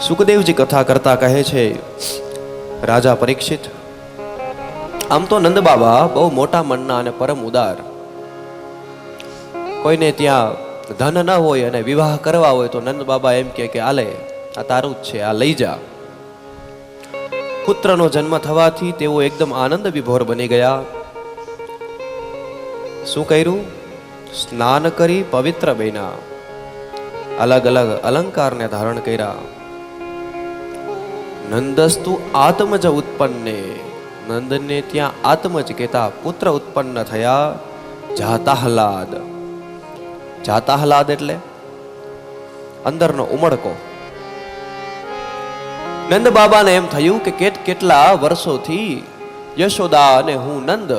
સુખદેવજી કથા કરતા કહે છે, રાજા પરીક્ષિત, આમ તો નંદ બાબા બહુ મોટા મનના અને પરમ ઉદાર. કોઈને ત્યાં ધન ન હોય અને વિવાહ કરવા હોય તો નંદ બાબા એમ કે આલે, આ તારું જ છે, આ લઈ જા. પુત્રનો જન્મ થવાથી તેઓ એકદમ આનંદ વિભોર બની ગયા. શું કર્યું? સ્નાન કરી પવિત્ર બન્યા, અલગ અલગ અલંકારને ધારણ કર્યા. નંદસ્તુ આત્મજ ઉત્પન્ને, નંદને ત્યાં આત્મજ કહેતા પુત્ર ઉત્પન્ન થયા. જાતાહલાદ, જાતાહલાદ એટલે અંદરનો ઉમળકો. નંદ બાબાને એમ થયું કે કેટલા વર્ષોથી યશોદા અને હું નંદ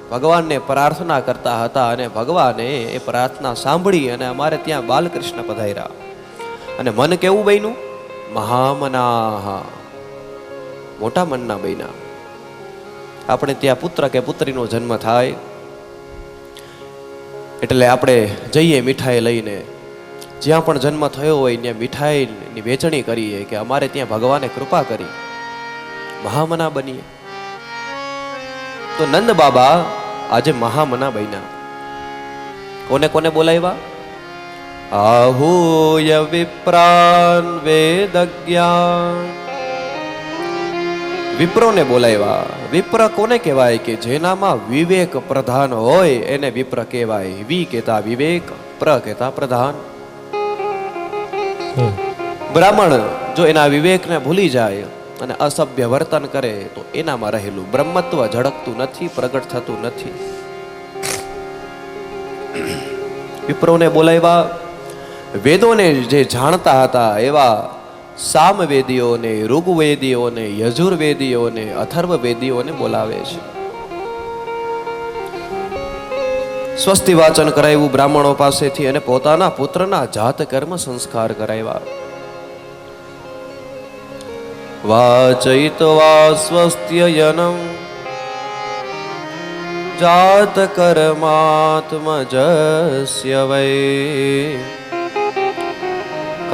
ભગવાનને પ્રાર્થના કરતા હતા અને ભગવાને એ પ્રાર્થના સાંભળી અને અમારે ત્યાં બાલકૃષ્ણ પધાર્યા. અને મન કેવું બન્યું? મહામના, મોટા મનના બન્યા. આપણે ત્યાં પુત્ર કે પુત્રીનો જન્મ થાય એટલે આપણે જઈએ મીઠાઈ લઈને. જ્યાં પણ જન્મ થયો હોય ત્યાં મીઠાઈની વેચણી કરીએ કે અમારે ત્યાં ભગવાને કૃપા કરી, મહામના બનીએ. તો નંદ બાબા આજે મહામના બન્યા. કોને કોને બોલાવ્યા? આહૂય વિપ્રાન વેદજ્ઞાન, વિપ્રોને બોલાવ્યા. વિપ્ર કોને કહેવાય? કે જેનામાં વિવેક પ્રધાન હોય એને વિપ્ર કહેવાય. વિ કહેતા વિવેક, પ્ર કહેતા પ્રધાન. બ્રાહ્મણ જો એના વિવેકને ભૂલી જાય અને અસભ્ય વર્તન કરે તો એનામાં રહેલું બ્રહ્મત્વ ઝળકતું નથી, પ્રગટ થતું નથી. વિપ્રોને બોલાવ્યા. વેદોને જે જાણતા હતા એવા સામવેદીઓને, ઋગ્વેદીઓને, યજુર્વેદીઓને, અથર્વવેદીઓને બોલાવે છે. સ્વસ્તિ વાચન કરાવ્યું બ્રાહ્મણો પાસેથી અને પોતાના પુત્રના જાત કર્મ સંસ્કાર કરાવ્યા. વાચયિત્વા સ્વસ્ત્યયનમ જાત કર્માત્મજસ્ય વૈ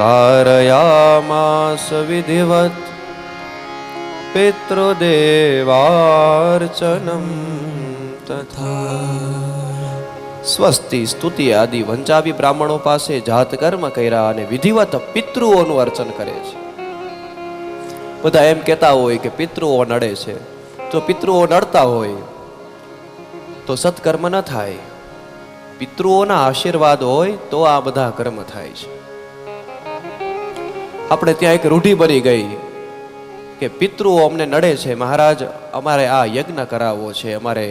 કારયામાસ વિધિવત પિતૃદેવાર્ચનમ તથા. સ્વસ્તિ, સ્તુતિ આદિ વંચાવી બ્રાહ્મણો પાસે જાત કર્મ કર્યા અને વિધિવત પિતૃઓનું અર્ચન કરે છે. બધા એમ કહેતા હોય કે પિતૃઓ નડે છે. જો પિતૃઓ નડતા હોય તો સત્કર્મ ન થાય. પિતૃઓના આશીર્વાદ હોય તો આ બધા કર્મ થાય છે. આપણે ત્યાં એક રૂઢિ બની ગઈ કે પિતૃઓ અમને નડે છે, મહારાજ અમારે આ યજ્ઞ કરાવવો છે, અમારે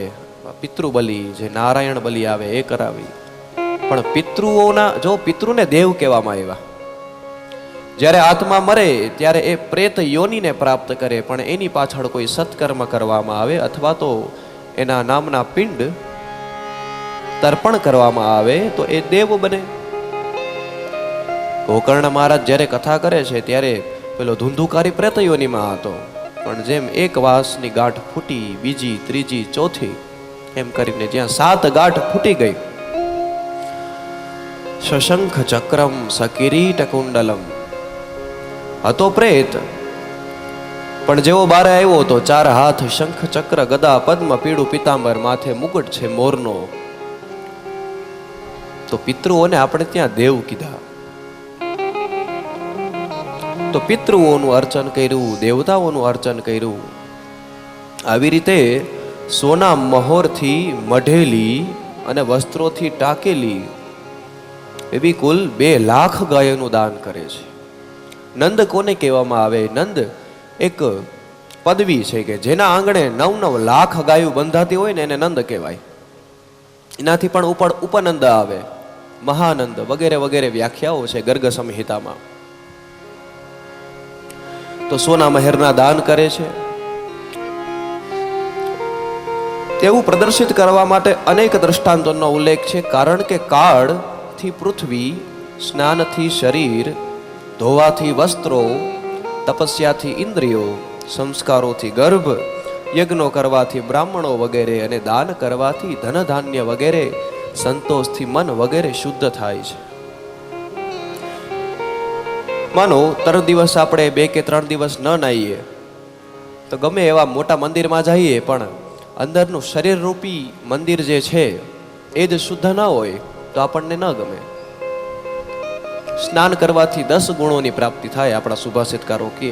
પિતૃ બલિ જે નારાયણ બલિ આવે એ કરાવી. પણ પિતૃઓના, જો પિતૃને દેવ કહેવામાં આવ્યા. જ્યારે આત્મા મરે ત્યારે એ પ્રેત યોનિને પ્રાપ્ત કરે, પણ એની પાછળ કોઈ સત્કર્મ કરવામાં આવે અથવા તો એના નામના પિંડ તર્પણ કરવામાં આવે તો એ દેવ બને. ગોકર્ણ મહારાજ જ્યારે કથા કરે છે ત્યારે પેલો ધુંધુકારી પ્રેત યોનિમાં હતો, પણ જેમ એક વાસની ગાંઠ ફૂટી, બીજી, ત્રીજી, ચોથી એમ કરીને જ્યાં 7 ગાંઠ ફૂટી ગઈ, શશંખ ચક્રમ સકિરીટ કુંડલમ હતો પ્રેત. પણ જેવો બારે આવ્યો તો 4 હાથ, શંખ ચક્ર ગદા પદ્મ પીળું પીતાંબર, માથે મુકુટ છે મોરનો. તો પિતૃઓને આપણે ત્યાં દેવ કીધા. તો પિતૃઓનું અર્ચન કર્યું, દેવતાઓનું અર્ચન કર્યું. આવી રીતે સોના મહોરથી મઢેલી અને વસ્ત્રોથી ટાકેલી એવી કુલ 2 લાખ ગાયોનું દાન કરે છે. નંદ કોને કહેવામાં આવે? નંદ એક પદવી છે કે જેના આંગણે 9 લાખ ગાયો બંધાતી હોય ને એને નંદ કહેવાય. એનાથી પણ ઉપર ઉપનંદ આવે, મહાનંદ વગેરે વગેરે વ્યાખ્યાઓ છે ગર્ગ સંહિતામાં. તો સોના મહેરના દાન કરે છે. તેવું પ્રદર્શિત કરવા માટે અનેક દ્રષ્ટાંતોનો ઉલ્લેખ છે. કારણ કે કાળથી પૃથ્વી, સ્નાનથી શરીર, ધોવાથી વસ્ત્રો, તપસ્યાથી ઇન્દ્રિયો, સંસ્કારોથી ગર્ભ, યજ્ઞો કરવાથી બ્રાહ્મણો વગેરે અને દાન કરવાથી ધન ધાન્ય વગેરે, સંતોષથી મન વગેરે શુદ્ધ થાય છે. માનો 3 દિવસ આપણે 2 કે 3 દિવસ ન નાહીએ તો ગમે એવા મોટા મંદિરમાં જઈએ પણ અંદરનું શરીર રૂપી મંદિર જે છે એ જ શુદ્ધ ન હોય તો આપણને ન ગમે. સ્નાન કરવાથી 10 ગુણોની પ્રાપ્તિ થાય, આપણા સુભાષિતકારો કહે.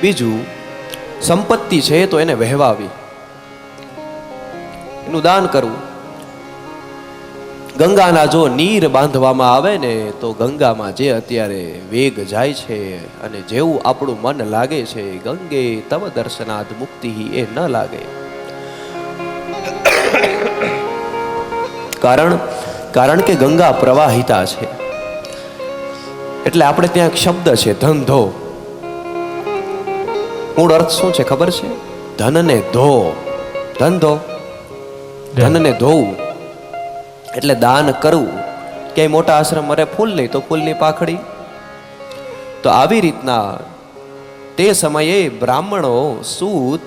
બીજું, સંપત્તિ છે તો એને વહેવાવી, એનું દાન કરવું. ગંગાના જો નીર બાંધવામાં આવે ને તો ગંગામાં જે અત્યારે વેગ જાય છે અને જેવું આપણું મન લાગે છે, ગંગે તવ દર્શનાદ મુક્તિ એ ન લાગે. કારણ કે ગંગા પ્રવાહિતા છે. એટલે આપણે ત્યાં એક શબ્દ છે ધંધો. મૂળ અર્થ શું છે ખબર છે? ધનને ધો. ધંધો, ધનને ધોવું એટલે દાન કરવું. ક્યાંય મોટા આશ્રમ મરે ફૂલ નહીં તો ફૂલની પાખડી. તો આવી રીતના તે સમયે બ્રાહ્મણો, સૂત,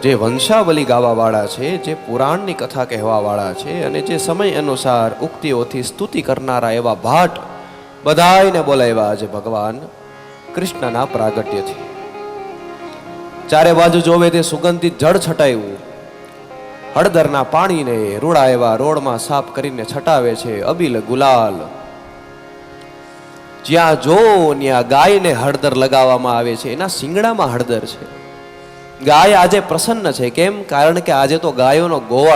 જે વંશાવલી ગાવા વાળા છે, જે પુરાણની કથા કહેવા વાળા છે અને જે સમય અનુસાર ઉક્તિઓથી સ્તુતિ કરનારા એવા ભાટ બધાયને બોલાવ્યા આજે ભગવાન કૃષ્ણના પ્રાગટ્યથી. ચારે બાજુ જોવે તે સુગંધિત જળ છટાયું. હળદરના પાણીને રૂડા એવા રોડમાં સાફ કરીને છટાવે છે. અબીલ ગુલાલ, જ્યાં જો ત્યાં ગાયને હળદર લગાવવામાં આવે છે. એના શિંગડામાં હળદર છે. ગાય આજે પ્રસન્ન છે. કેમ? કારણ કે આજે તો ગાયોનો ગોવાળ